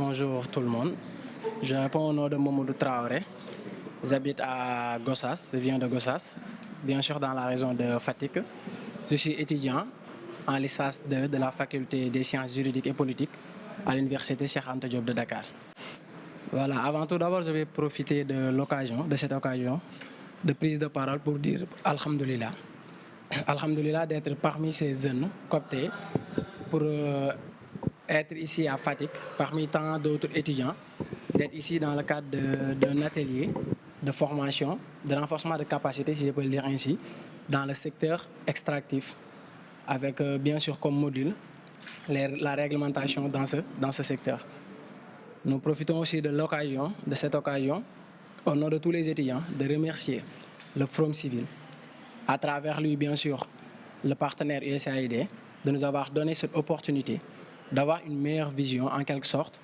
Bonjour tout le monde. Je réponds au nom de Mamadou Traoré. J'habite à Gossas, je viens de Gossas, bien sûr dans la région de Fatick. Je suis étudiant en licence 2 de la faculté des sciences juridiques et politiques à l'université Cheikh Anta Diop de Dakar. Voilà, avant tout d'abord, je vais profiter de cette occasion de prise de parole pour dire Alhamdulillah. Alhamdulillah d'être parmi ces jeunes cooptés pour être ici à Fatick, parmi tant d'autres étudiants, d'être ici dans le cadre d'un atelier de formation, de renforcement de capacité, si je peux le dire ainsi, dans le secteur extractif, avec bien sûr comme module la réglementation dans ce secteur. Nous profitons aussi de cette occasion, au nom de tous les étudiants, de remercier le Forum Civil, à travers lui bien sûr le partenaire USAID, de nous avoir donné cette opportunité d'avoir une meilleure vision en quelque sorte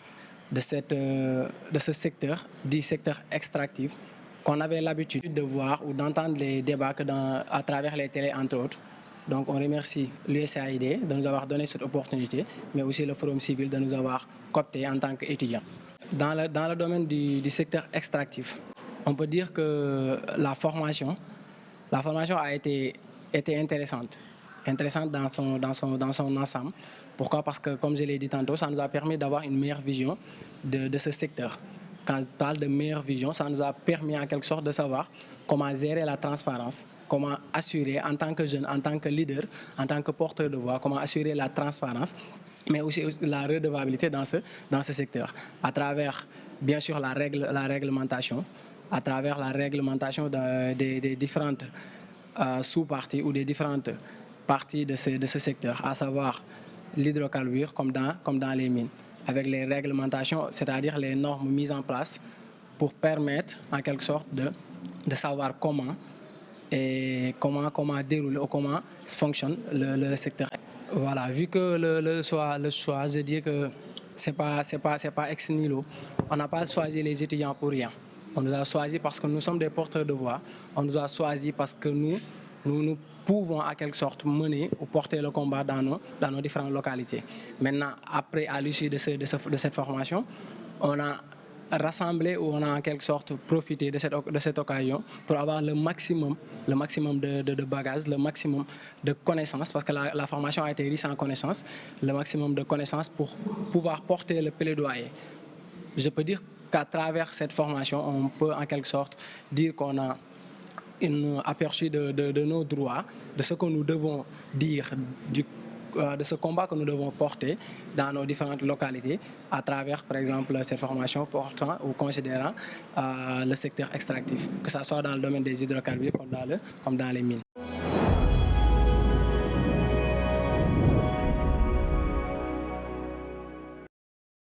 de ce secteur, dit secteur extractif, qu'on avait l'habitude de voir ou d'entendre les débats à travers les télés entre autres. Donc on remercie l'USAID de nous avoir donné cette opportunité, mais aussi le Forum Civil de nous avoir cooptés en tant qu'étudiants. Dans le domaine du secteur extractif, on peut dire que la formation a été intéressante dans son ensemble. Pourquoi? Parce que, comme je l'ai dit tantôt, ça nous a permis d'avoir une meilleure vision de ce secteur. Quand je parle de meilleure vision, ça nous a permis en quelque sorte de savoir comment gérer la transparence, comment assurer en tant que jeune, en tant que leader, en tant que porteur de voix, comment assurer la transparence, mais aussi la redevabilité dans ce secteur, à travers, bien sûr, la réglementation, à travers la réglementation des différentes sous-parties ou des différentes parties de ce secteur, à savoir l'hydrocarbure comme dans les mines, avec les réglementations, c'est-à-dire les normes mises en place pour permettre en quelque sorte de savoir comment déroule ou comment fonctionne le secteur. Voilà, vu que le choix, je dis que c'est pas ex nihilo. On n'a pas choisi les étudiants pour rien. On nous a choisi parce que nous sommes des porteurs de voix. On nous a choisi parce que nous pouvons en quelque sorte mener ou porter le combat dans nos différentes localités. Maintenant, après, à l'issue de cette formation, on a rassemblé ou on a en quelque sorte profité de cette occasion pour avoir le maximum de bagages, le maximum de connaissances, parce que la formation a été riche en connaissances, le maximum de connaissances pour pouvoir porter le plaidoyer. Je peux dire qu'à travers cette formation, on peut en quelque sorte dire qu'on a un aperçu de nos droits, de ce que nous devons dire, de ce combat que nous devons porter dans nos différentes localités, à travers, par exemple, ces formations portant ou considérant le secteur extractif, que ce soit dans le domaine des hydrocarbures comme dans les mines.